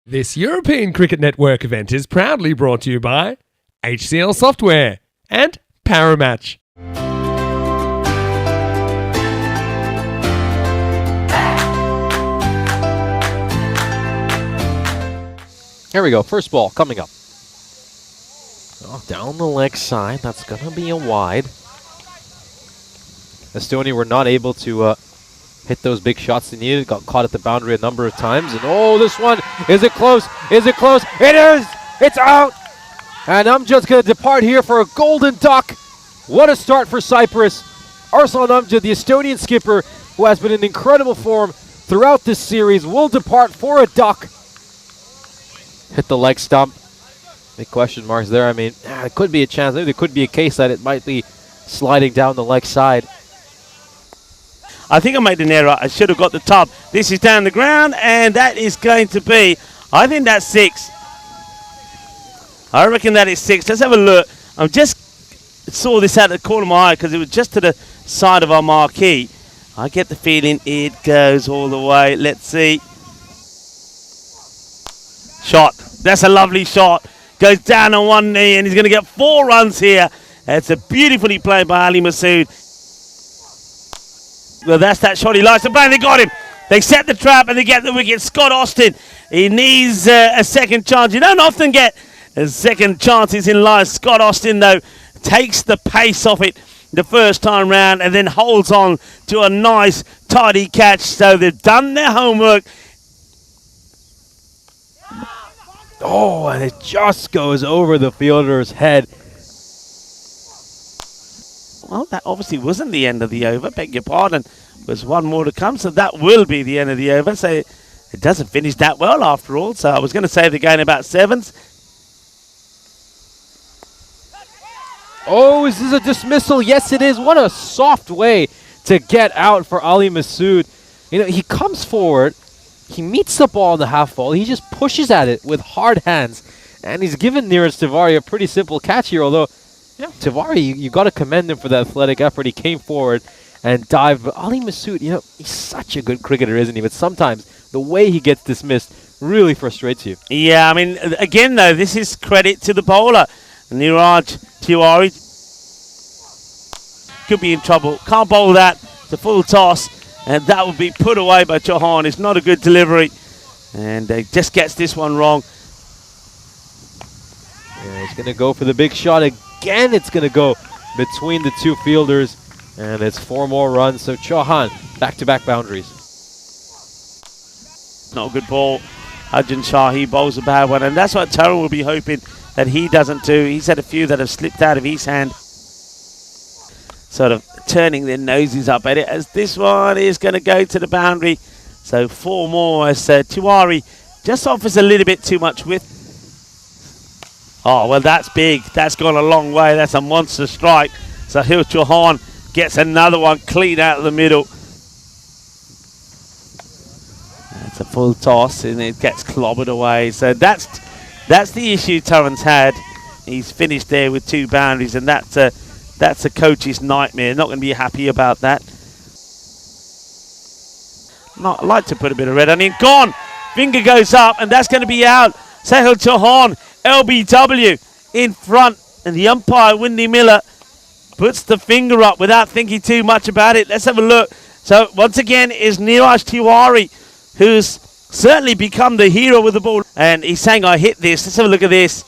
This European Cricket Network event is proudly brought to you by HCL Software and Paramatch. Here we go, first ball coming up. Oh, down the leg side, that's going to be a wide. Estonia were not able to hit those big shots they needed. Got caught at the boundary a number of times. And oh, this one, is it close? Is it close? It is! It's out! And I'm just going to depart here for a golden duck. What a start for Cyprus. Arslan Amjad, the Estonian skipper, who has been in incredible form throughout this series, will depart for a duck. Hit the leg stump. Big question marks there. I mean, it could be a chance. Maybe there could be a case that it might be sliding down the leg side. I think I made an error. I should have got the top. This is down the ground, and that is going to be, I think that's 6. I reckon that is 6. Let's have a look. I just saw this out of the corner of my eye because it was just to the side of our marquee. I get the feeling it goes all the way. Let's see. Shot. That's a lovely shot. Goes down on one knee, and he's going to get 4 runs here. It's a beautifully played by Ali Masood. Well, that's that shot he likes to play, and they got him. They set the trap, and they get the wicket. Scott Austin, he needs a second chance. You don't often get second chances in life. Scott Austin, though, takes the pace off it the first time round and then holds on to a nice, tidy catch. So they've done their homework. Oh, and it just goes over the fielder's head. Well, that obviously wasn't the end of the over. Beg your pardon. There's one more to come, so that will be the end of the over. So it doesn't finish that well after all. So I was going to say they're going about 7s. Oh, is this a dismissal? Yes, it is. What a soft way to get out for Ali Masood. You know, he comes forward. He meets the ball in the half ball. He just pushes at it with hard hands. And he's given Neeraj Tiwari a pretty simple catch here, although Tiwari, you got to commend him for the athletic effort. He came forward and dived. But Ali Masood, you know, he's such a good cricketer, isn't he? But sometimes the way he gets dismissed really frustrates you. Yeah, I mean, again, though, this is credit to the bowler. Neeraj Tiwari could be in trouble. Can't bowl that. It's a full toss. And that will be put away by Chauhan. It's not a good delivery. And just gets this one wrong. Yeah, he's going to go for the big shot again. It's going to go between the two fielders. And it's 4 more runs. So Chauhan, back-to-back boundaries. Not a good ball. Arjun Shahi bowls a bad one. And that's what Tara will be hoping that he doesn't do. He's had a few that have slipped out of his hand. Sort of turning their noses up at it, as this one is going to go to the boundary. So 4 more as Tiwari just offers a little bit too much width. Oh, well, that's big. That's gone a long way. That's a monster strike. So Sahil Chauhan gets another one clean out of the middle. That's a full toss, and it gets clobbered away. So that's the issue Taran's had. He's finished there with 2 boundaries, and that's a coach's nightmare. Not going to be happy about that. I'd like to put a bit of red on it. Gone. Finger goes up, and that's going to be out. Sahil Chauhan, LBW, in front. And the umpire, Windy Miller, puts the finger up without thinking too much about it. Let's have a look. So, once again, is Neeraj Tiwari, who's certainly become the hero with the ball. And he's saying, I hit this. Let's have a look at this.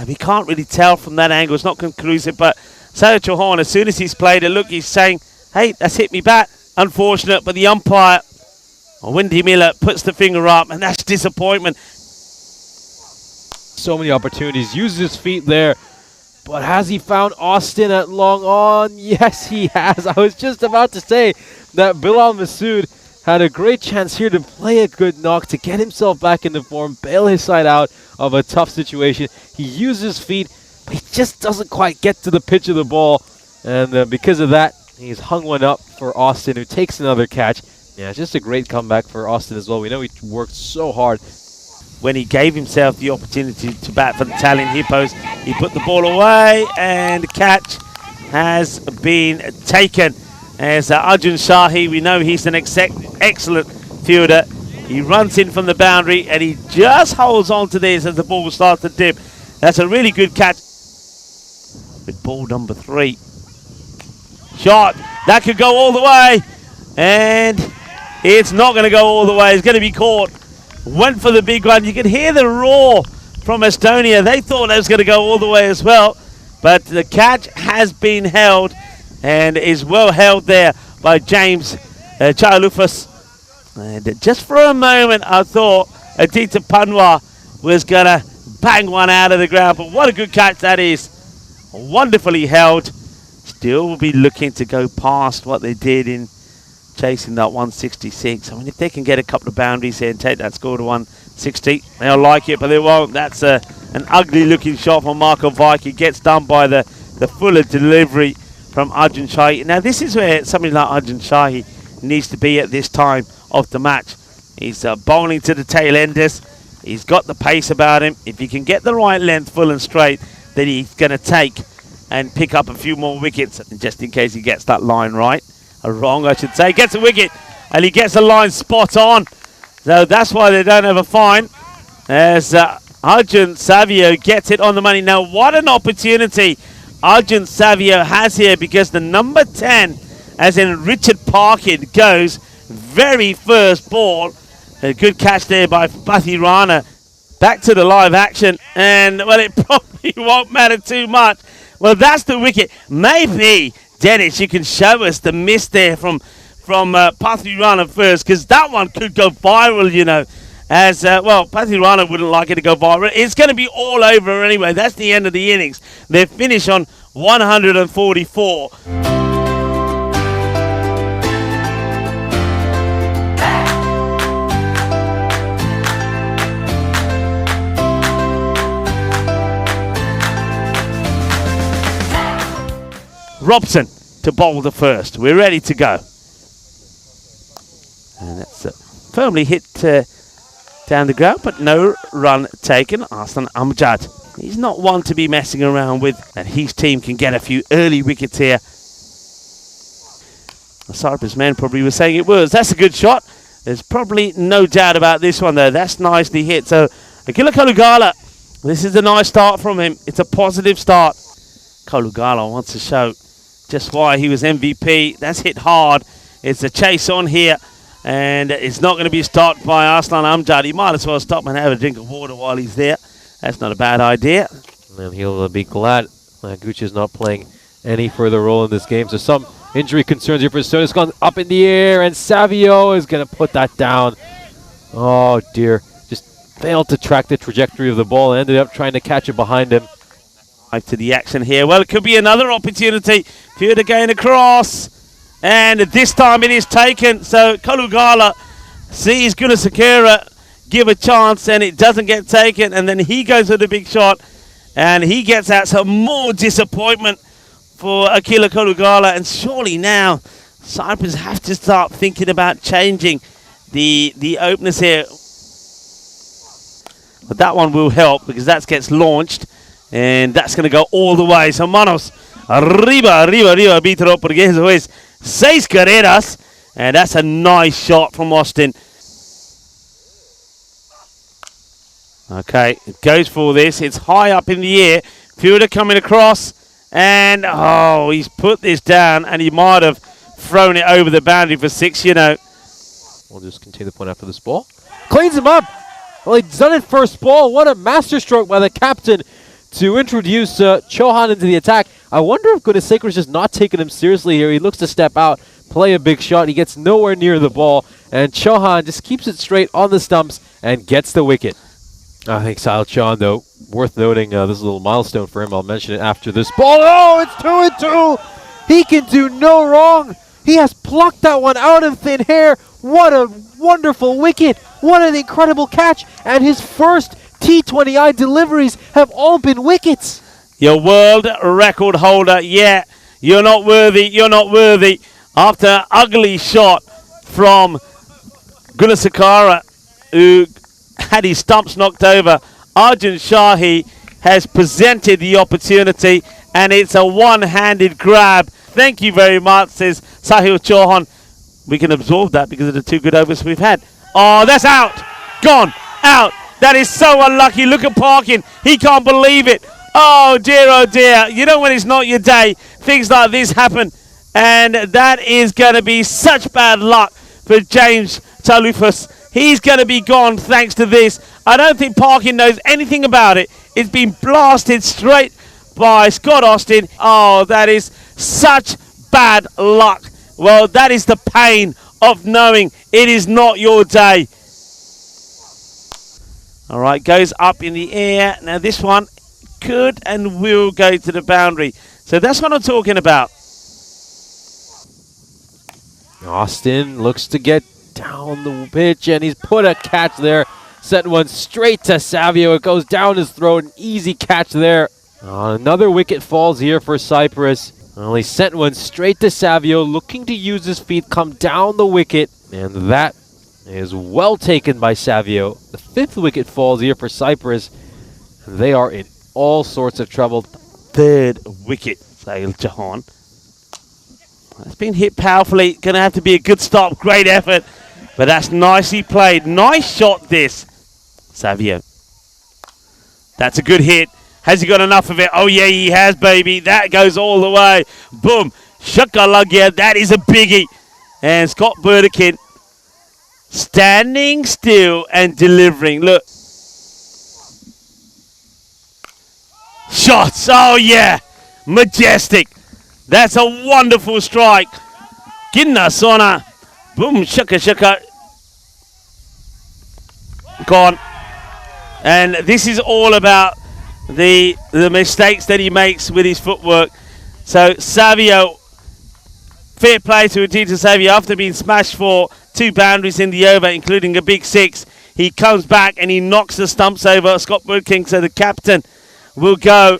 We can't really tell from that angle. It's not conclusive, but Sahil Chauhan, as soon as he's played it, look, he's saying, hey, that's hit me back. Unfortunate, but the umpire, Windy Miller, puts the finger up, and that's disappointment. So many opportunities. Uses his feet there, but has he found Austin at long on? Yes, he has. I was just about to say that Bilal Masood had a great chance here to play a good knock, to get himself back into form, bail his side out of a tough situation. He uses his feet, but he just doesn't quite get to the pitch of the ball. And because of that, he's hung one up for Austin, who takes another catch. Yeah, just a great comeback for Austin as well. We know he worked so hard. When he gave himself the opportunity to bat for the Italian Hippos, he put the ball away, and the catch has been taken. As Arjun Shahi, we know he's an excellent fielder. He runs in from the boundary and he just holds on to this as the ball starts to dip. That's a really good catch. With ball number 3. Shot. That could go all the way. And it's not going to go all the way. It's going to be caught. Went for the big one. You can hear the roar from Estonia. They thought it was going to go all the way as well. But the catch has been held and is well held there by James Charlufas. And just for a moment, I thought Aditya Panwa was going to bang one out of the ground. But what a good catch that is. Wonderfully held. Still will be looking to go past what they did in chasing that 166. I mean, if they can get a couple of boundaries here and take that score to 160, they'll like it, but they won't. That's an ugly-looking shot from Marco Vike. It gets done by the fuller delivery from Arjun Shahi. Now, this is where somebody like Arjun Shahi needs to be at this time of the match. He's bowling to the tail enders. He's got the pace about him. If he can get the right length full and straight, then he's going to take and pick up a few more wickets, just in case he gets that line right. Or wrong, I should say. Gets a wicket, and he gets the line spot on. So that's why they don't have a fine. As Arjun Savio gets it on the money. Now, what an opportunity Arjun Savio has here, because the number 10, as in Richard Parkin, goes very first ball. A good catch there by Pathy Rana. Back to the live action, and, well, it probably won't matter too much. Well, that's the wicket. Maybe, Dennis, you can show us the miss there from Pathy Rana first, because that one could go viral, you know. As, well, Pathy Rana wouldn't like it to go viral. It's going to be all over anyway. That's the end of the innings. They finish on 144. Robson to bowl the first. We're ready to go. And that's firmly hit down the ground, but no run taken. Aslan Amjad. He's not one to be messing around with, and his team can get a few early wickets here. The Cyprus men probably were saying it was. That's a good shot. There's probably no doubt about this one, though. That's nicely hit. So, Akila Kalugala, this is a nice start from him. It's a positive start. Kalugala wants to show just why he was MVP. That's hit hard. It's a chase on here, and it's not going to be stopped by Aslan Amjad. He might as well stop and have a drink of water while he's there. That's not a bad idea. And he'll be glad Gucci is not playing any further role in this game. So some injury concerns here for Estonia. It's gone up in the air, and Savio is going to put that down. Oh, dear. Just failed to track the trajectory of the ball and ended up trying to catch it behind him. To the action here. Well, it could be another opportunity for you to gain across. And this time it is taken. So Kalugala sees Gunasakura give a chance, and it doesn't get taken. And then he goes with a big shot, and he gets out some more disappointment for Akila Kalugala. And surely now Cyprus have to start thinking about changing the openers here. But that one will help, because that gets launched. And that's going to go all the way. So Manos, arriba, Vitro, porque eso es 6 carreras. And that's a nice shot from Austin. Okay, it goes for this. It's high up in the air. Fielder coming across. And, oh, he's put this down. And he might have thrown it over the boundary for 6, you know. We'll just continue the point after this ball. Cleans him up. Well, he's done it first ball. What a masterstroke by the captain to introduce Chauhan into the attack. I wonder if Gunasakura is just not taking him seriously here. He looks to step out, play a big shot. He gets nowhere near the ball, and Chauhan just keeps it straight on the stumps and gets the wicket. I think Sahil Chauhan, though, worth noting, this is a little milestone for him. I'll mention it after this ball. Oh, it's 2-2. He can do no wrong. He has plucked that one out of thin air. What a wonderful wicket. What an incredible catch. And his first T20I deliveries have all been wickets. Your world record holder, yeah, you're not worthy. After an ugly shot from Gunasakura, who had his stumps knocked over, Arjun Shahi has presented the opportunity, and it's a one-handed grab. Thank you very much, says Sahil Chauhan. We can absorb that because of the 2 good overs we've had. Oh, that's out. Gone. Out. That is so unlucky. Look at Parkin. He can't believe it. Oh, dear. You know when it's not your day, things like this happen. And that is going to be such bad luck for James Talufas. He's going to be gone thanks to this. I don't think Parkin knows anything about it. It's been blasted straight by Scott Austin. Oh, that is such bad luck. Well, that is the pain of knowing it is not your day. All right, goes up in the air. Now this one could and will go to the boundary. So that's what I'm talking about. Austin looks to get down the pitch, and he's put a catch there. Sent one straight to Savio. It goes down his throat. An easy catch there. Another wicket falls here for Cyprus. Well, he sent one straight to Savio, looking to use his feet, come down the wicket. And that is well taken by Savio. The 5th wicket falls here for Cyprus. They are in all sorts of trouble. 3rd wicket, Sail Jahan. It's been hit powerfully. Going to have to be a good stop. Great effort. But that's nicely played. Nice shot this. Savio. That's a good hit. Has he got enough of it? Oh, yeah, he has, baby. That goes all the way. Boom. Shakalagia. That is a biggie. And Scott Burdekin standing still and delivering. Look. Shots. Oh, yeah. Majestic. That's a wonderful strike. Ginna Sona. Boom. Shaka. Gone. And this is all about the mistakes that he makes with his footwork. So Savio, fair play to Aditya Savio after being smashed for 2 boundaries in the over, including a big 6. He comes back and he knocks the stumps over Scott Burdekin, so the captain will go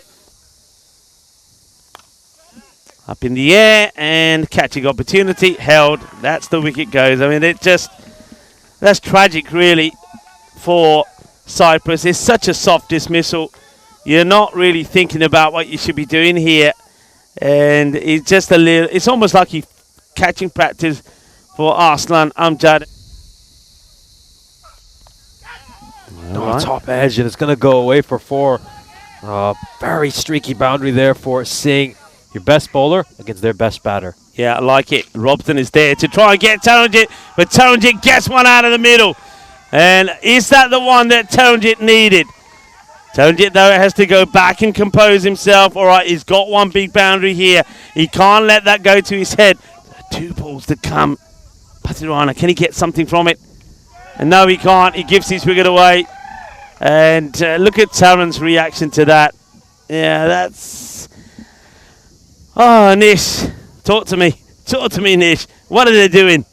up in the air and catching opportunity, held. That's the wicket goes. I mean, that's tragic really for Cyprus. It's such a soft dismissal. You're not really thinking about what you should be doing here. And it's just a little, it's almost like he's catching practice for Arslan Amjad. Top edge, and it's going to go away for 4. Very streaky boundary there for Singh. Your best bowler against their best batter. Yeah, I like it. Robson is there to try and get Taranjit, but Taranjit gets one out of the middle. And is that the one that Taranjit needed? Taranjit, though, has to go back and compose himself. All right, he's got one big boundary here. He can't let that go to his head. 2 balls to come. Patirana, can he get something from it? And no, he can't. He gives his wicket away. And look at Taran's reaction to that. Yeah, that's... Oh, Nish, talk to me. Talk to me, Nish. What are they doing?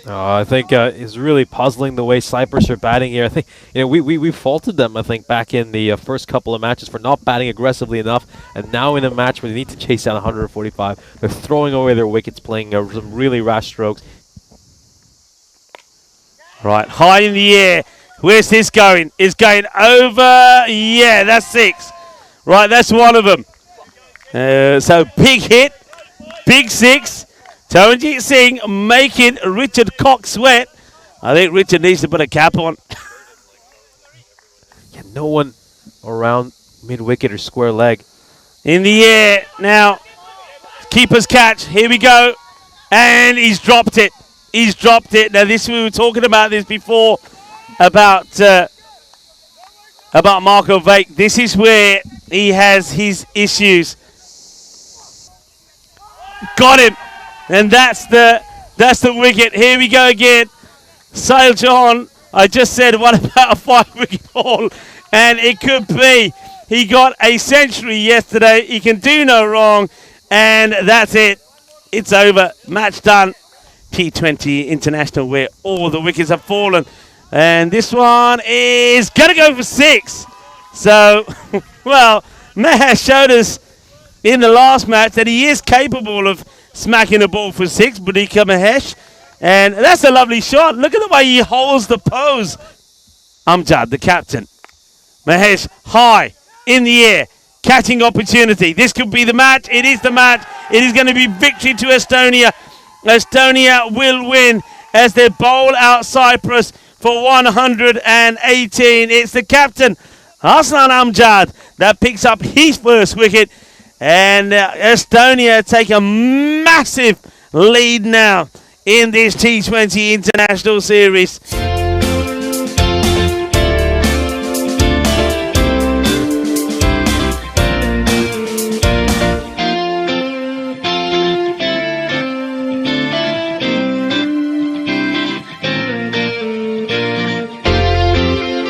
I think it's really puzzling the way Cyprus are batting here. I think we faulted them, I think, back in the first couple of matches for not batting aggressively enough. And now in a match where they need to chase down 145, they're throwing away their wickets, playing some really rash strokes. Right, high in the air. Where's this going? It's going over. Yeah, that's 6. Right, that's one of them. So big hit, big 6. Taranjit Singh making Richard Cox sweat. I think Richard needs to put a cap on. Yeah, no one around mid-wicket or square leg. In the air. Now, keeper's catch. Here we go. And he's dropped it. He's dropped it. Now, we were talking about this before about Marco Vake. This is where he has his issues. Got him. And that's the wicket. Here we go again. Sail John. I just said, what about a 5-wicket haul? And it could be. He got a century yesterday. He can do no wrong. And that's it. It's over. Match done. T20 International, where all the wickets have fallen. And this one is going to go for 6. So, well, Mahesh showed us in the last match that he is capable of smacking a ball for 6, Budika Mahesh. And that's a lovely shot. Look at the way he holds the pose. Amjad, the captain. Mahesh, high, in the air, catching opportunity. This could be the match. It is the match. It is going to be victory to Estonia. Estonia will win as they bowl out Cyprus for 118. It's the captain, Aslan Amjad, that picks up his first wicket. And Estonia take a massive lead now in this T20 International Series.